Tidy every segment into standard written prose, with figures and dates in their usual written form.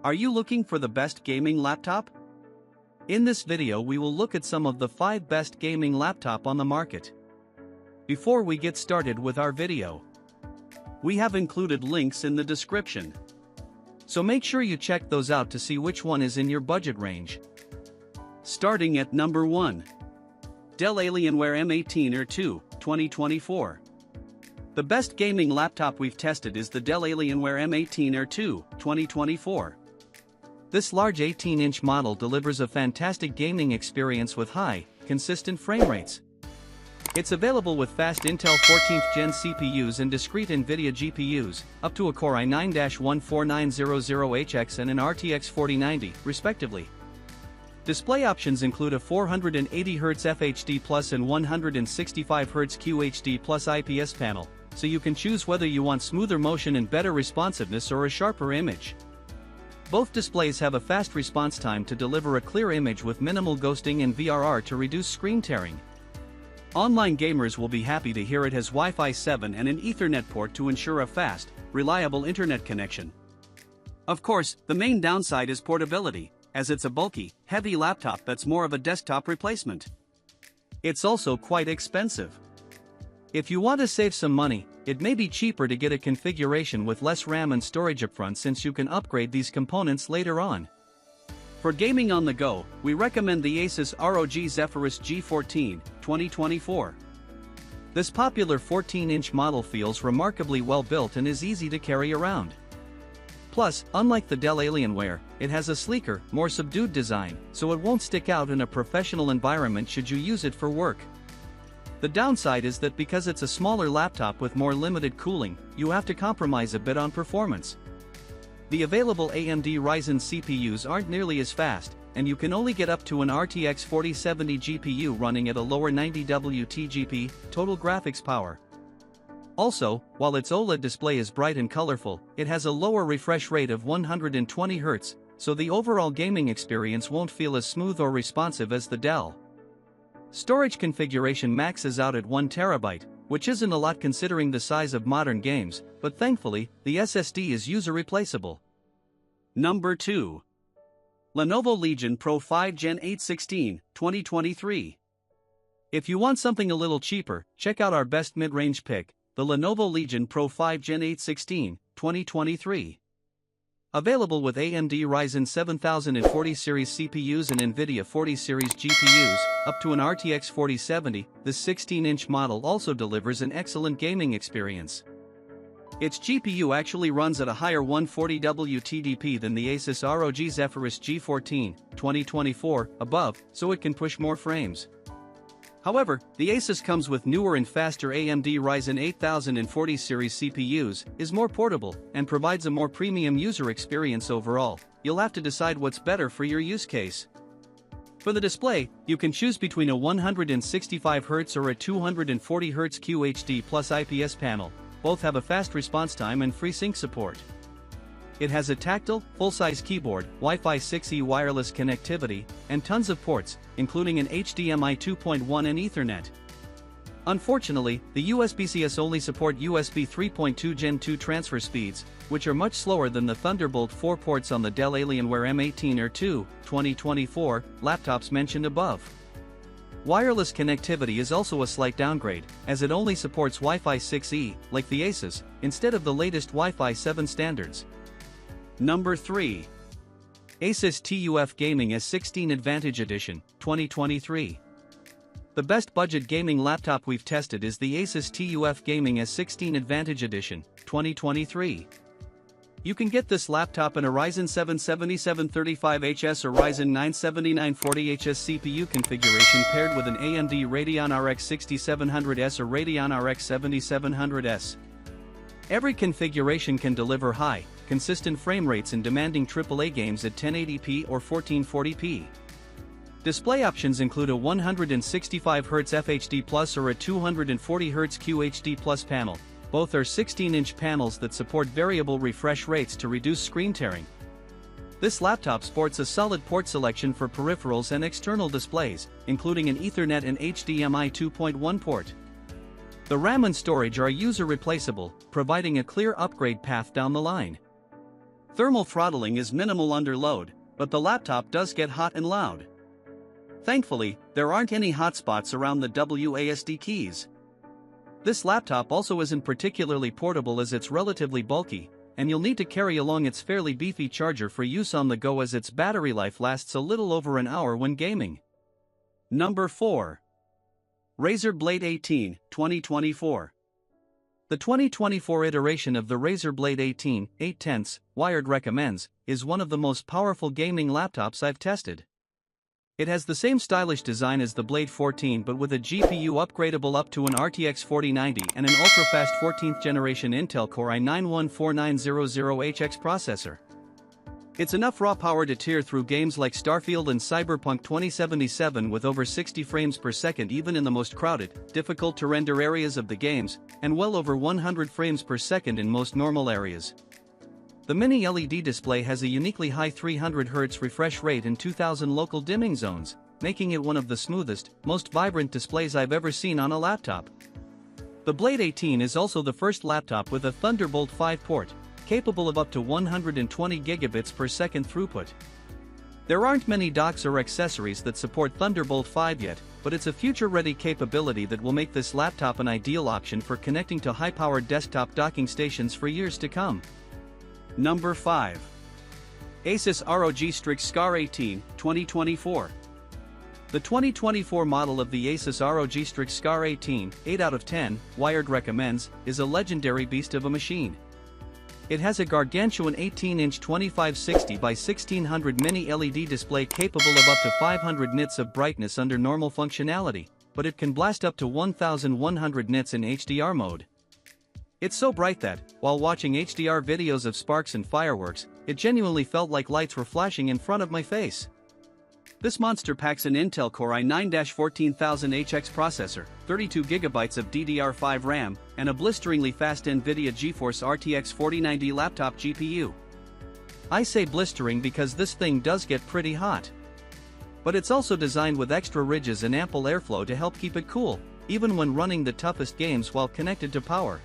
Are you looking for the best gaming laptop? In this video we will look at some of the 5 best gaming laptop on the market. Before we get started with our video, we have included links in the description. So make sure you check those out to see which one is in your budget range. Starting at number 1. Dell Alienware M18R2, 2024. The best gaming laptop we've tested is the Dell Alienware M18R2, 2024. This large 18-inch model delivers a fantastic gaming experience with high, consistent frame rates. It's available with fast Intel 14th Gen CPUs and discrete NVIDIA GPUs, up to a Core i9-14900HX and an RTX 4090, respectively. Display options include a 480Hz FHD Plus and 165Hz QHD Plus IPS panel, so you can choose whether you want smoother motion and better responsiveness or a sharper image. Both displays have a fast response time to deliver a clear image with minimal ghosting and VRR to reduce screen tearing. Online gamers will be happy to hear it has Wi-Fi 7 and an Ethernet port to ensure a fast, reliable internet connection. Of course, the main downside is portability, as it's a bulky, heavy laptop that's more of a desktop replacement. It's also quite expensive. If you want to save some money, it may be cheaper to get a configuration with less RAM and storage upfront, since you can upgrade these components later on. For gaming on the go, we recommend the Asus ROG Zephyrus G14, 2024. This popular 14-inch model feels remarkably well built and is easy to carry around. Plus, unlike the Dell Alienware, it has a sleeker, more subdued design, so it won't stick out in a professional environment should you use it for work. The downside is that because it's a smaller laptop with more limited cooling, you have to compromise a bit on performance. The available AMD Ryzen CPUs aren't nearly as fast, and you can only get up to an RTX 4070 GPU running at a lower 90W TGP, total graphics power. Also, while its OLED display is bright and colorful, it has a lower refresh rate of 120 Hz, so the overall gaming experience won't feel as smooth or responsive as the Dell. Storage configuration maxes out at 1TB, which isn't a lot considering the size of modern games, but thankfully, the SSD is user replaceable. Number 2. Lenovo Legion Pro 5 Gen 816, 2023. If you want something a little cheaper, check out our best mid-range pick, the Lenovo Legion Pro 5 Gen 816, 2023. Available with AMD Ryzen 7040 series CPUs and NVIDIA 40 series GPUs, up to an RTX 4070, this 16-inch model also delivers an excellent gaming experience. Its GPU actually runs at a higher 140W TDP than the Asus ROG Zephyrus G14, 2024, above, so it can push more frames. However, the Asus comes with newer and faster AMD Ryzen 8040 series CPUs, is more portable, and provides a more premium user experience overall. You'll have to decide what's better for your use case. For the display, you can choose between a 165Hz or a 240Hz QHD Plus IPS panel. Both have a fast response time and FreeSync support. It has a tactile, full-size keyboard, Wi-Fi 6E wireless connectivity, and tons of ports, including an HDMI 2.1 and Ethernet. Unfortunately, the USB-Cs only support USB 3.2 Gen 2 transfer speeds, which are much slower than the Thunderbolt 4 ports on the Dell Alienware M18R2, 2024, laptops mentioned above. Wireless connectivity is also a slight downgrade, as it only supports Wi-Fi 6E, like the Asus, instead of the latest Wi-Fi 7 standards. Number 3. Asus TUF Gaming S16 Advantage Edition, 2023. The best budget gaming laptop we've tested is the Asus TUF Gaming S16 Advantage Edition, 2023. You can get this laptop in a Ryzen 7 7735HS or Ryzen 9 7940HS CPU configuration paired with an AMD Radeon RX 6700S or Radeon RX 7700S. Every configuration can deliver high, consistent frame rates in demanding AAA games at 1080p or 1440p. Display options include a 165Hz FHD Plus or a 240Hz QHD Plus panel. Both are 16-inch panels that support variable refresh rates to reduce screen tearing. This laptop sports a solid port selection for peripherals and external displays, including an Ethernet and HDMI 2.1 port. The RAM and storage are user replaceable, providing a clear upgrade path down the line. Thermal throttling is minimal under load, but the laptop does get hot and loud. Thankfully, there aren't any hotspots around the WASD keys. This laptop also isn't particularly portable as it's relatively bulky, and you'll need to carry along its fairly beefy charger for use on the go as its battery life lasts a little over an hour when gaming. Number 4. Razer Blade 18, 2024. The 2024 iteration of the Razer Blade 18, 8/10, Wired recommends, is one of the most powerful gaming laptops I've tested. It has the same stylish design as the Blade 14 but with a GPU upgradable up to an RTX 4090 and an ultra-fast 14th generation Intel Core i9-14900HX processor. It's enough raw power to tear through games like Starfield and Cyberpunk 2077 with over 60 frames per second even in the most crowded, difficult to render areas of the games, and well over 100 frames per second in most normal areas. The mini LED display has a uniquely high 300Hz refresh rate and 2000 local dimming zones, making it one of the smoothest, most vibrant displays I've ever seen on a laptop. The Blade 18 is also the first laptop with a Thunderbolt 5 port, capable of up to 120 gigabits per second throughput. There aren't many docks or accessories that support Thunderbolt 5 yet, but it's a future-ready capability that will make this laptop an ideal option for connecting to high-powered desktop docking stations for years to come. Number 5. Asus ROG Strix Scar 18, 2024. The 2024 model of the Asus ROG Strix Scar 18, 8 out of 10, Wired recommends, is a legendary beast of a machine. It has a gargantuan 18-inch 2560 by 1600 mini LED display capable of up to 500 nits of brightness under normal functionality, but it can blast up to 1100 nits in HDR mode. It's so bright that, while watching HDR videos of sparks and fireworks, it genuinely felt like lights were flashing in front of my face. This monster packs an Intel Core i9-14000HX processor, 32GB of DDR5 RAM, and a blisteringly fast NVIDIA GeForce RTX 4090 laptop GPU. I say blistering because this thing does get pretty hot. But it's also designed with extra ridges and ample airflow to help keep it cool, even when running the toughest games while connected to power.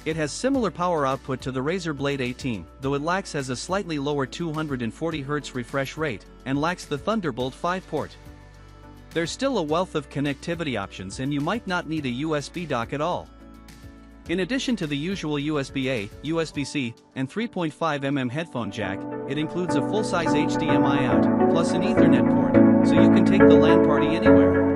It has similar power output to the Razer Blade 18, though it has a slightly lower 240Hz refresh rate, and lacks the Thunderbolt 5 port. There's still a wealth of connectivity options and you might not need a USB dock at all. In addition to the usual USB-A, USB-C, and 3.5mm headphone jack, it includes a full-size HDMI out, plus an Ethernet port, so you can take the LAN party anywhere.